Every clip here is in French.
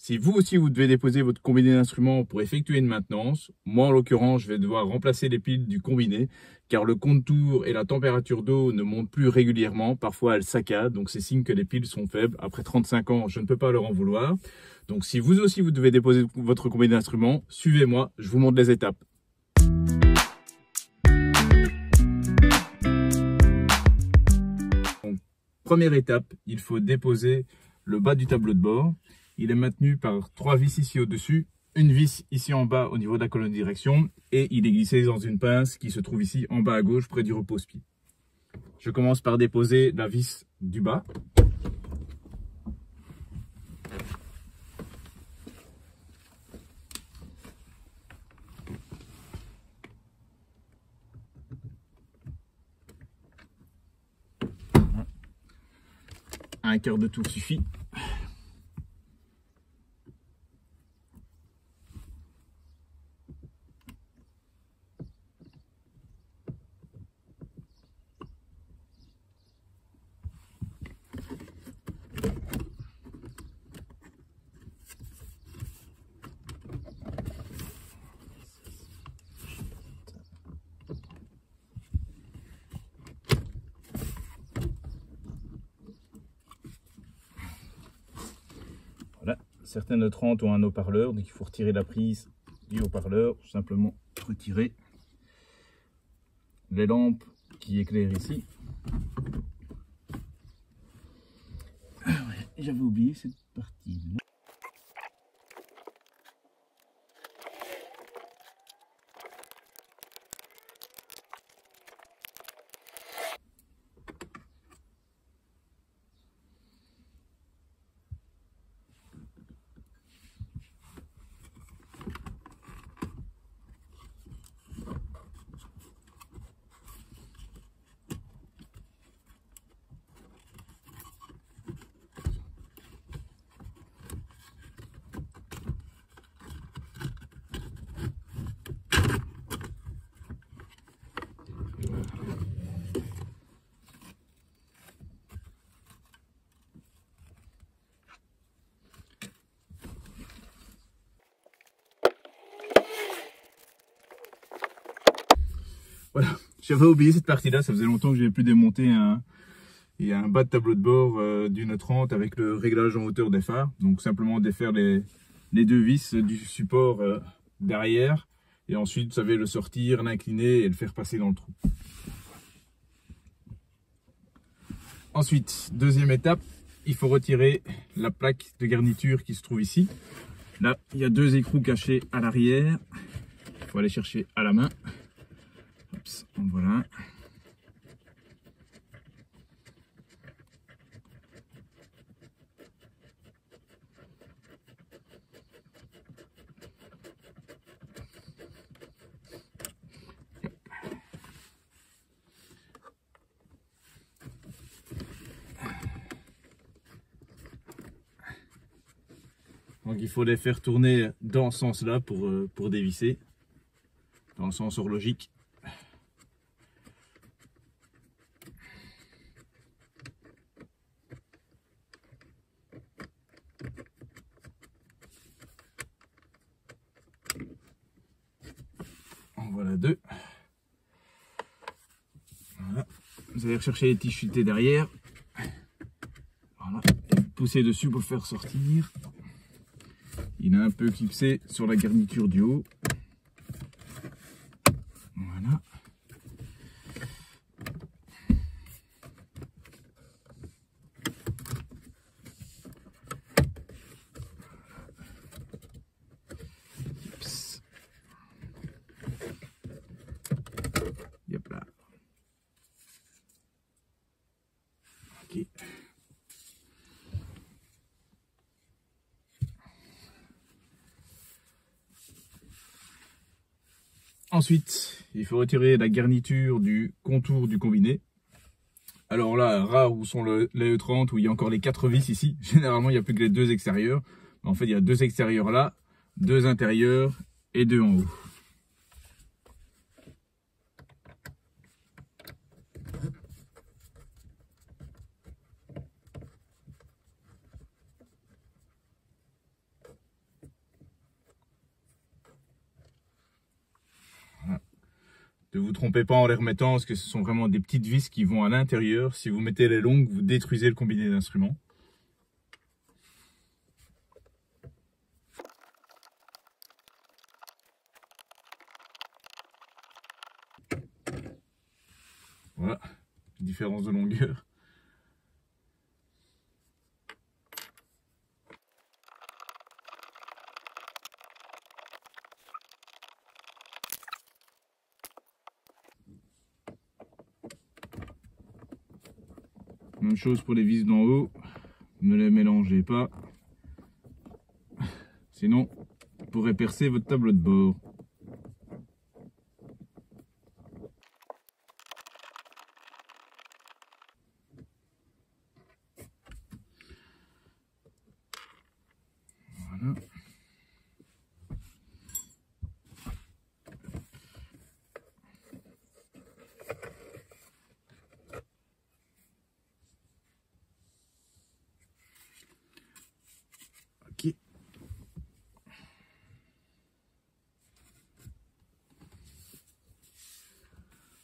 Si vous aussi vous devez déposer votre combiné d'instruments pour effectuer une maintenance, moi en l'occurrence je vais devoir remplacer les piles du combiné car le contour et la température d'eau ne montent plus régulièrement, parfois elles saccadent, donc c'est signe que les piles sont faibles. Après 35 ans, je ne peux pas leur en vouloir. Donc si vous aussi vous devez déposer votre combiné d'instruments, suivez-moi, je vous montre les étapes. Donc, première étape, il faut déposer le bas du tableau de bord. Il est maintenu par 3 vis ici au-dessus, une vis ici en bas au niveau de la colonne de direction et il est glissé dans une pince qui se trouve ici en bas à gauche près du repose-pied. Je commence par déposer la vis du bas. Un quart de tour suffit. Voilà, certaines de 30 ont un haut-parleur, donc il faut retirer la prise du haut-parleur, simplement retirer les lampes qui éclairent ici. Ah ouais, j'avais oublié cette partie-là. Voilà, j'avais oublié cette partie-là, ça faisait longtemps que je n'avais plus démonté un bas de tableau de bord d'une 30 avec le réglage en hauteur des phares. Donc simplement défaire les 2 vis du support derrière et ensuite vous savez le sortir, l'incliner et le faire passer dans le trou. Ensuite, deuxième étape, il faut retirer la plaque de garniture qui se trouve ici. Là, il y a 2 écrous cachés à l'arrière, il faut aller chercher à la main. Voilà. Donc il faut les faire tourner dans ce sens-là pour dévisser, dans le sens horlogique. En voilà 2. Voilà. Vous allez rechercher les tiges filetées derrière. Voilà. Et pousser dessus pour le faire sortir. Il est un peu clipsé sur la garniture du haut. Voilà. Yep là. Ok. Ensuite, il faut retirer la garniture du contour du combiné. Alors là, rare où sont les E30, où il y a encore les 4 vis ici. Généralement, il n'y a plus que les 2 extérieurs. En fait, il y a 2 extérieurs là, 2 intérieurs et 2 en haut. Ne vous trompez pas en les remettant parce que ce sont vraiment des petites vis qui vont à l'intérieur. Si vous mettez les longues, vous détruisez le combiné d'instruments. Voilà, différence de longueur. Même chose pour les vis d'en haut, ne les mélangez pas, sinon vous pourrez percer votre tableau de bord. Voilà. Ok.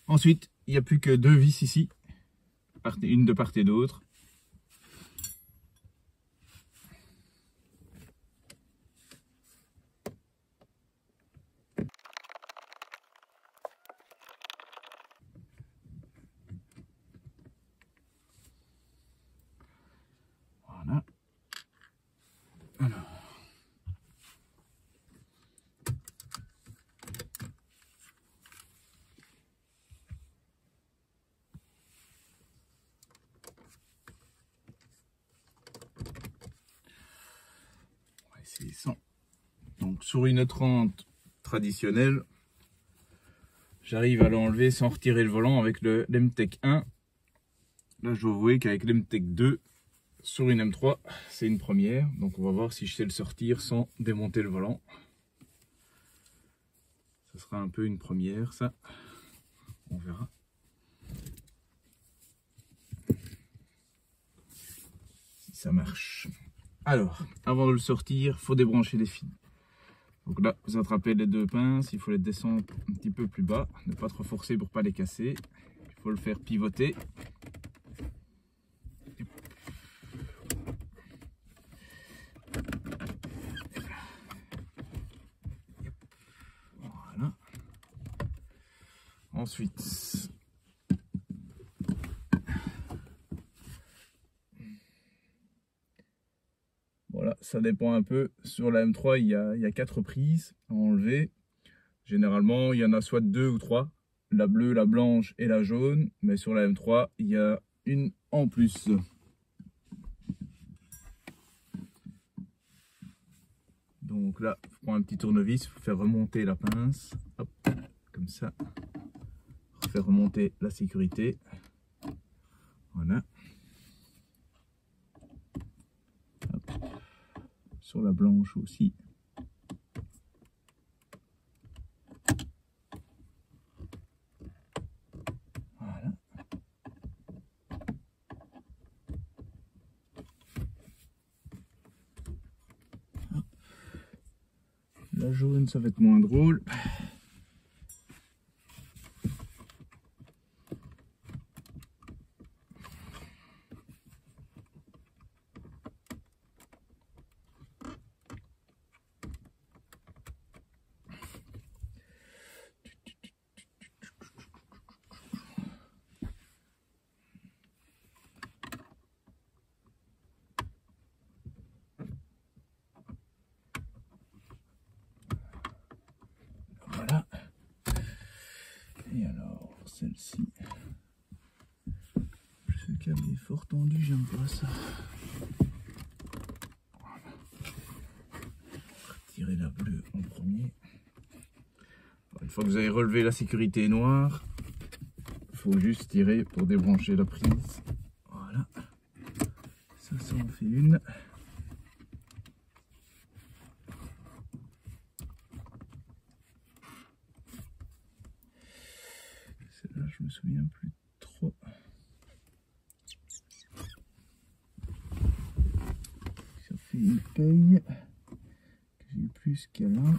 Ensuite, il n'y a plus que 2 vis ici, une de part et d'autre. Voilà. Alors. On va essayer ça. Donc sur une 30 traditionnelle, j'arrive à l'enlever sans retirer le volant avec le l'Emtech 1. Là, je dois avouer qu'avec l'Emtech 2, sur une M3, c'est une première. Donc on va voir si je sais le sortir sans démonter le volant. Ce sera un peu une première, ça. On verra. Si ça marche. Alors, avant de le sortir, il faut débrancher les fils. Donc là, vous attrapez les 2 pinces, il faut les descendre un petit peu plus bas, ne pas trop forcer pour ne pas les casser. Il faut le faire pivoter. Voilà. Ensuite, voilà, ça dépend un peu. Sur la M3, il y a 4 prises à enlever. Généralement, il y en a soit 2 ou 3. La bleue, la blanche et la jaune. Mais sur la M3, il y a une en plus. Donc là, il faut prendre un petit tournevis, il faut faire remonter la pince. Hop, comme ça. Faire remonter la sécurité. Voilà. Hop. Sur la blanche aussi. Voilà. Hop. La jaune, ça va être moins drôle. Voilà. Et alors, celle-ci. Ce câble est fort tendu, j'aime pas ça. Voilà. Tirer la bleue en premier. Une fois que vous avez relevé la sécurité noire, il faut juste tirer pour débrancher la prise. Voilà. Ça en fait une. Celle-là, je me souviens plus trop. Ça fait une paille que j'ai eu plus qu'à là.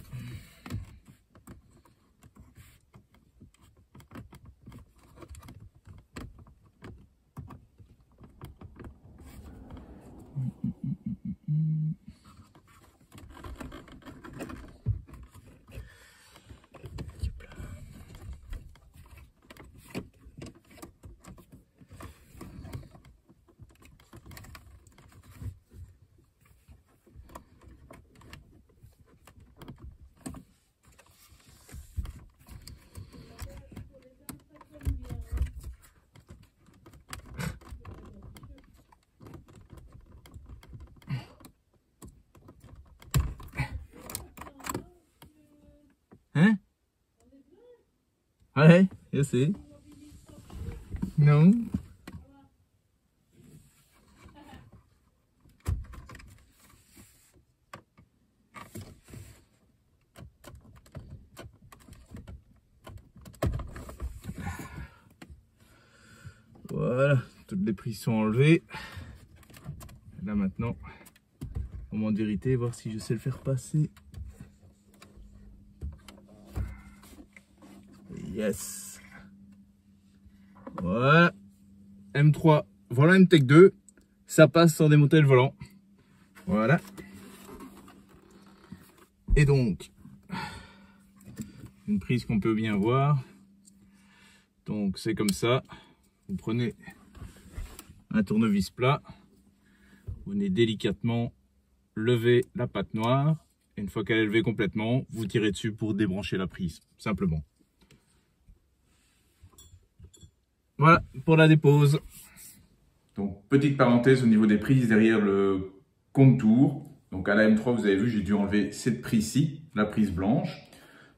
Ouais, je sais. Non. Voilà, toutes les prises sont enlevées. Là maintenant, moment de vérité, voir si je sais le faire passer. Yes. Voilà. M3, voilà MTech 2. Ça passe sans démonter le volant. Voilà. Et donc, une prise qu'on peut bien voir. Donc c'est comme ça. Vous prenez un tournevis plat. Vous venez délicatement lever la patte noire. Et une fois qu'elle est levée complètement, vous tirez dessus pour débrancher la prise, simplement. Voilà pour la dépose. Donc, petite parenthèse au niveau des prises derrière le contour. Donc, à la M3, vous avez vu, j'ai dû enlever cette prise-ci, la prise blanche.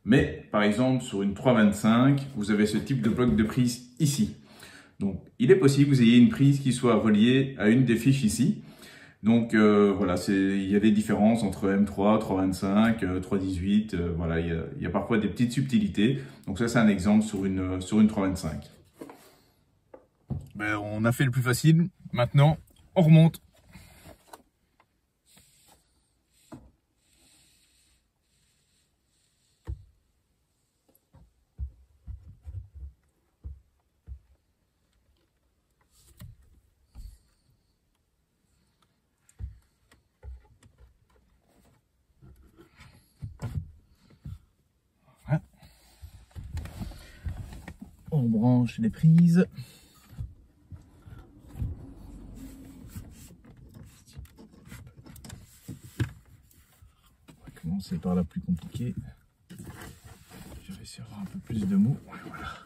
Mais, par exemple, sur une 325, vous avez ce type de bloc de prise ici. Donc, il est possible que vous ayez une prise qui soit reliée à une des fiches ici. Donc, voilà, il y a des différences entre M3, 325, 318. Voilà, il y a parfois des petites subtilités. Donc, ça, c'est un exemple sur une 325. Ben, on a fait le plus facile. Maintenant, on remonte. Voilà. On branche les prises. On va commencer par la plus compliquée. Je vais essayer d'avoir un peu plus de mots. Voilà.